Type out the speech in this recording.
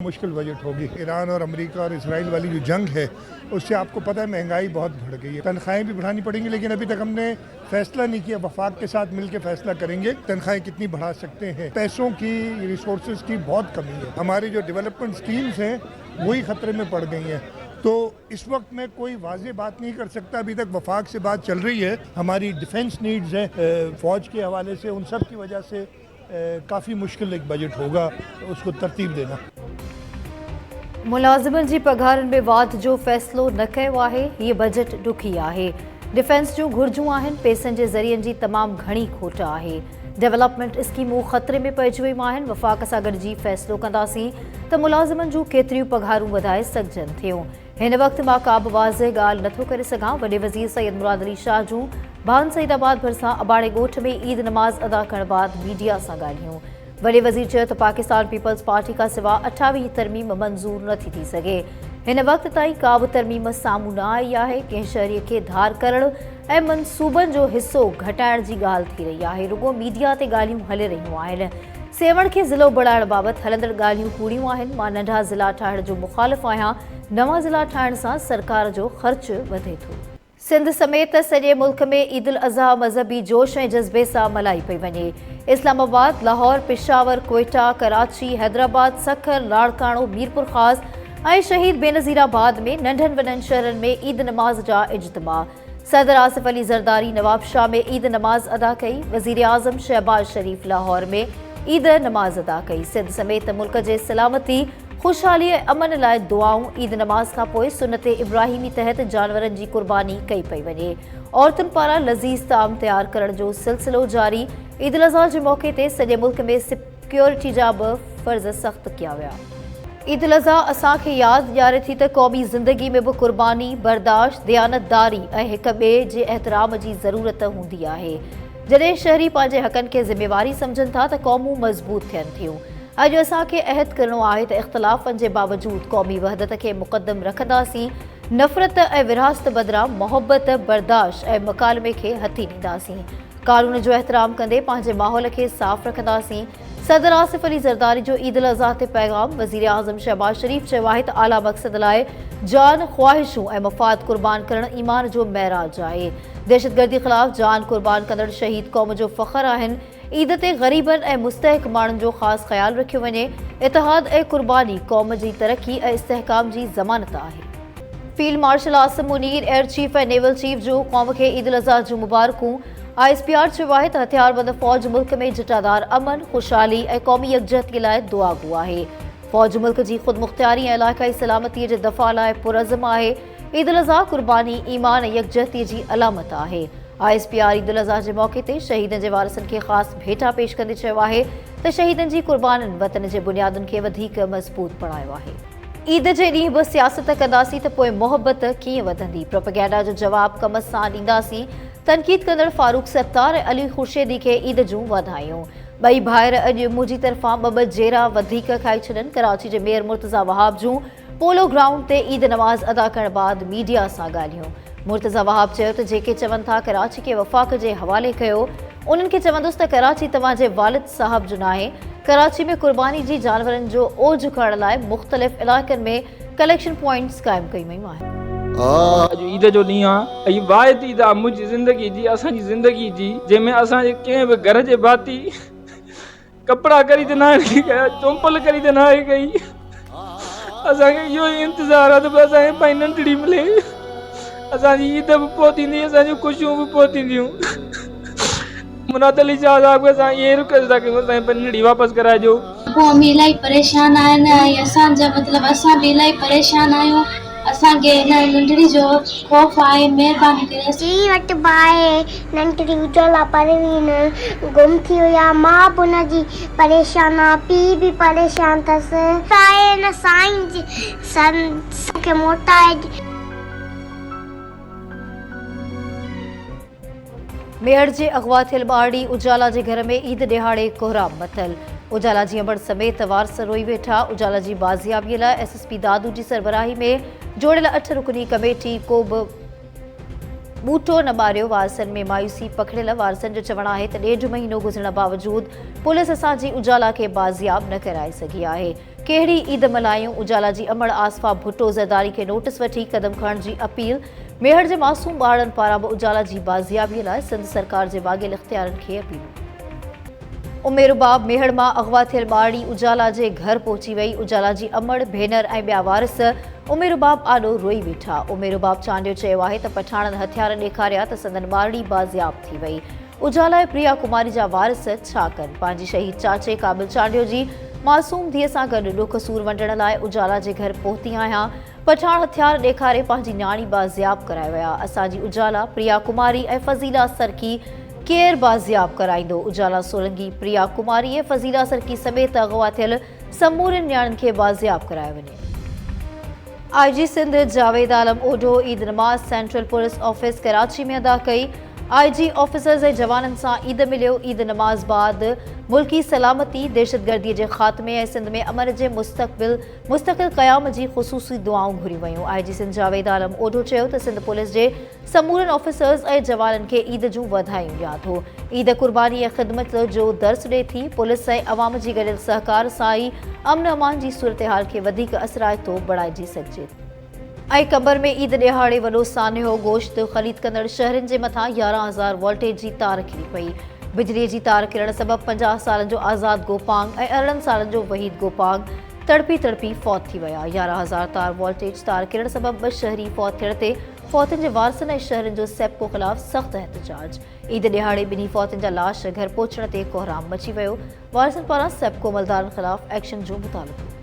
मुश्किल बजट होगी। ईरान और अमेरिका और इसराइल वाली जो जंग है उससे आपको पता है महंगाई बहुत बढ़ गई है। तनख्वाहें भी बढ़ानी पड़ेंगी, लेकिन अभी तक हमने फैसला नहीं किया। वफाक के साथ मिलकर फैसला करेंगे तनख्वाहें कितनी बढ़ा सकते हैं। पैसों की, रिसोर्सेज की बहुत कमी है। हमारी जो डेवलपमेंट स्कीम्स हैं वही खतरे में पड़ गई हैं। तो इस वक्त मैं कोई वाज़ेह बात नहीं कर सकता। अभी तक वफाक से बात चल रही है। हमारी डिफेंस नीड्स है फ़ौज के हवाले से, उन सब की वजह से काफ़ी मुश्किल एक बजट होगा उसको तरतीब देना। मुलाज़िमनि जी पघारनि में वाध जो फ़ैसिलो न कयो आहे। हीअ बजट ॾुखी आहे। डिफेंस जूं घुर्जूं आहिनि, पैसनि जे ज़रियनि जी तमामु घणी खोट आहे। डेवलपमेंट स्कीमूं ख़तरे में पइजी वियूं आहिनि। वफ़ाक़ सां गॾिजी फ़ैसिलो कंदासीं त मुलाज़िमनि जूं केतिरियूं पघारूं वधाए सघजनि थियूं। हिन वक़्तु मां का बि वाज़ह ॻाल्हि नथो करे सघां। वॾे वज़ीर सैयद मुराद अली शाह जूं भान सईदाबाद भरिसां अबाड़े ॻोठ में ईद नमाज़ अदा करण बाद मीडिया सां ॻाल्हियूं। वॾे वज़ीर चयो त पाकिस्तान पीपल्स पार्टी खां सिवा 28 तरमीम मंज़ूर नथी थी सघे। हिन वक़्त ताईं का बि तरमीम साम्हूं न आई आहे। कंहिं शहरीअ खे धार करण ऐं मनसूबनि जो हिसो घटाइण जी ॻाल्हि थी रही आहे। रुॻो मीडिया ते ॻाल्हियूं हली रहियूं आहिनि। सेवण खे ज़िलो बणाइण बाबति हलंदड़ ॻाल्हियूं कूड़ियूं आहिनि। मां नंढा ज़िला ठाहिण जो मुख़ालिफ़ आहियां। नवां ज़िला ठाहिण सां सरकार जो ख़र्च वधे थो। सिंध समेत सॼे मुल्क में ईद उल अज़हा मज़हबी जोश ऐं जज़्बे सां मल्हाई पई वञे। इस्लामाबाद, लाहौर, पेशावर, कोयटा, कराची, हैदराबाद, सखर, लाड़काणो, मीरपुर ख़ास ऐं शहीद बेनज़ीराबाद में नंढनि वॾनि शहरनि में ईद नमाज़ जा इज्तिमा। सदर आसिफ अली ज़रदारी नवाबशाह में ईद नमाज़ अदा कई। वज़ीर आज़म शहबाज शरीफ़ लाहौर में ईद नमाज़ अदा कई। सिंध समेत मुल्क जे सलामती, खुशहाली ऐं अमन लाइ दुआऊं। ईद नमाज़ खां पोइ सुन्नत इब्राहिमी तहत जानवरनि जी कुर्बानी कई पई वञे। औरतुनि पारां लज़ीज़ ताम तयारु करण जो सिलसिलो जारी। ईद उल अज़हा जे मौक़े ते सॼे मुल्क में सिक्योरिटी जा बि फ़र्ज़ सख़्त कया विया। ईद उल अज़हा असांखे यादि ॾियारे थी त क़ौमी ज़िंदगी में बि कुर्बानी, बर्दाश्त, दयानतदारी ऐं हिक ॿिए जे एहतराम जी ज़रूरत हूंदी आहे। जॾहिं शहरी पंहिंजे हक़नि खे ज़िम्मेवारी सम्झनि था त क़ौमूं मज़बूत थियनि थियूं। अॼु असांखे अहद करणो आहे त इख़्तिलाफ़नि जे बावजूदि क़ौमी वहदत खे मुक़दम रखंदासीं। नफ़रत ऐं विरहासत बदिरां मोहबत, बर्दाश्त ऐं मुकालमे खे हथी ॾींदासीं। कानून जो एहतराम कंदे पंहिंजे माहौल खे साफ़ रखंदासीं। सदर आसिफ अली ज़रदारी जो ईद उल अज़हा ते पैगाम। वज़ीर आज़म शहबाज शरीफ़ चयो आहे त आला मक़सद लाइ जान, ख़्वाहिशूं ऐं मफ़ाद क़ुर्बान करणु ईमान जो महराज आहे। दहशतगर्दी ख़िलाफ़ जान क़ुर्बान कंदड़ शहीद क़ौम जो फ़ख़्र आहिनि। ईद ते ग़रीबनि ऐं मुस्तहिक़ माण्हुनि जो ख़ासि ख़्यालु रखियो वञे। इतिहाद ऐं क़ुर्बानी क़ौम जी तरक़ी ऐं इस्तेहकाम जी ज़मानत आहे। Field marshal Asim Munir, air chief ऐं नेवल चीफ जो क़ौम खे ईद उल अज़हा जूं मुबारकूं। ISPR चयो आहे त हथियारबंद फ़ौज मुल्क में जटादार अमन, खुशहाली ऐं क़ौमी यकजहतीअ लाइ दुआगो आहे। फ़ौज मुल्क जी ख़ुदमुख़्तियारी ऐं इलाइक़ाई सलामतीअ जे दफ़ा लाइ पुरज़म आहे। ईद उल अज़हा क़ुर्बानी, ईमान ऐं यकजहतीअ जी अलामत आहे। ISPR ईद उल अज़हा जे मौक़े ते शहीदनि जे वारसनि खे ख़ासि भेटा पेश कंदे चयो आहे त शहीदनि जी क़ुर्बानीनि वतन जे बुनियादुनि खे वधीक मज़बूत बणायो आहे। ईद जे ॾींहुं बि सियासत कंदासीं त पोइ मोहबत कीअं वधंदी। प्रोपेगेंडा जो जवाबु कम सां ॾींदासीं। तनक़ीद कंदड़ फारूक सत्तार ऐं अली खुर्शीदी खे ईद जूं वाधायूं। ॿई भाइर अॼु मुंहिंजी तरफ़ां ॿ जेरा वधीक खाई छॾनि। कराची जे मेयर मुर्तज़ा वहाब जूं पोलो ग्राउंड ते ईद नमाज़ अदा करण बाद मीडिया सां ॻाल्हियूं। मुर्तज़ा वहाब चयो त जेके चवनि था कराची खे वफ़ाक़ जे हवाले कयो, उन्हनि खे चवंदुसि त कराची तव्हांजे वालिद साहब जो न आहे। कराची में कुर्बानी जी जानवरनि जो ओझ करण लाइ मुख़्तलिफ़ इलाइक़नि में कलेक्शन पॉइंट्स क़ाइमु कयूं वयूं आहिनि। अॼु ईद जो ॾींहुं आहे। हीअ वाहिद ईद आहे मुंहिंजी ज़िंदगी जी, असांजी ज़िंदगी जी, जंहिंमें असांजे कंहिं बि घर जे भाती कपिड़ा ख़रीद न आहे कया, चोंपल ख़रीद न आहे कई। असांखे इहो ई इंतज़ारु आहे त बि असांखे भाई नंढड़ी मिले। असांजी ईद बि पोइ थींदी, असांजूं ख़ुशियूं बि पोइ थींदियूं। मुराद अली शाह साहब खे असां ईअं रिक्वेस्ट था कयूं असांजी नंढड़ी वापसि कराइजो। पोइ बि इलाही परेशान आहिनि ऐं असांजा मतिलबु असां बि इलाही परेशान आहियूं। असांखे हिन नंढड़ी जो ख़ौफ़ आहे। महिरबानी करे जी वटि बाए नंढड़ी उजला परवीन गुम थी वई आहे। मां बि हुनजी परेशान आहे, पीउ बि परेशान अथसि। न साईं जी सन खे मोटाए। मेयर जे अगवा थियल ॿारड़ी उजाला जे घर में ईद ॾिहाड़े कोहराम मथल। उजाला जी अंबड़ समेत वारस रोई वेठा। उजाला जी बाज़ियाबीअ लाइ SSP दादू जी सरबराही में जोड़ियल 8 रुकनी कमेटी को बि बूटो न ॿारियो। वारसनि में मायूसी पकड़ियल। वारसनि जो चवणु आहे त 1.5 महीनो गुज़रण बावजूद पुलिस असांजी उजाला खे बाज़ियाब न कराए सघी आहे। कहिड़ी ईद मल्हायूं? उजाला जी अमड़ आसफा भुट्टो ज़रदारी खे नोटिस वठी क़दम खणण जी अपील। मेहर जे मासूम ॿारनि पारां बि उजाला जी बाज़ियाबीअ लाइ सिंध सरकार जे वाॻियल इख़्तियारनि खे अपील। उमेरुबाब मेहड़ मां अगवा थियल ॿारड़ी उजाला जे घर पहुची वई। उजाला जी अमड़ भेनर ऐं ॿिया वारिस उमेरुबाब आॾो रोई वेठा। उमेरुबाब चांडियो चयो आहे त पठाणनि हथियार ॾेखारिया त संदन ॿारड़ी बाज़ियाब थी वई। उजाला ऐं प्रिया कुमारी जा वारिस छा कनि? पंहिंजी शहीद चाचे काबिल चांडियो जी मासूम धीअ सां गॾु ॾुख सूर वंडण लाइ उजाला जे घर पहुती आहियां। पठाण हथियार ॾेखारे पंहिंजी न्याणी बाज़ियाब कराए विया। असांजी उजाला, प्रिया कुमारी ऐं फज़ीला सरकी केरु बाज़ियाब कराईंदो? उजाला सोलंकी, प्रिया कुमारी ऐं फज़ीला सरकी समेत अगवा थियल समूरनि न्याणियुनि खे बाज़ियाब करायो वञे। IG सिंध जावेद आलम ओढो ईद नमाज़ सेंट्रल पुलिस ऑफिस कराची में अदा कई। IG ऑफिसर्स ऐं जवाननि सां ईद मिलियो। ईद नमाज़ बाद मुल्की सलामती, दहशतगर्दीअ जे ख़ात्मे ऐं सिंध में अमन जे मुस्तक़िल क़याम जी ख़ुसूसी दुआऊं घुरियूं वयूं। IG सिंध जावेद आलम ओढो चयो त सिंध पुलिस जे समूरनि ऑफिसर्स ऐं जवाननि खे ईद जूं वाधायूं ॾियां थो। ईद कुर्बानी ऐं ख़िदमत जो दर्स ॾिए थी। पुलिस ऐं अवाम जी गॾियल सहकार सां ई अमन अमान जी सूरतहाल खे वधीक असराइतो बणाइजी सघिजे। ऐं कंबर में ईद ॾिहाड़े वॾो सान्हो गोश्त ख़रीद कंदड़ शहरनि जे मथां 11,000 वोल्टेज जी तार किरी पई। बिजलीअ जी तार किरण सबबि 50 सालनि जो आज़ाद गोपांग ऐं 18 सालनि जो वहीद गोपांग तड़पी फौत थी विया। 11,000 तार वोल्टेज तार किरण सबबि 2 शहरी फौत थियण ते फौतनि जे वारसनि ऐं शहरनि जो सेप्को ख़िलाफ़ सख़्त एहतजाज। ईद ॾिहाड़े ॿिन्ही फौतनि जा लाश घर पहुचण ते कोहराम मची वियो। वारसनि पारां सेप्को मलदारनि ख़िलाफ़ एक्शन जो मुतालबो।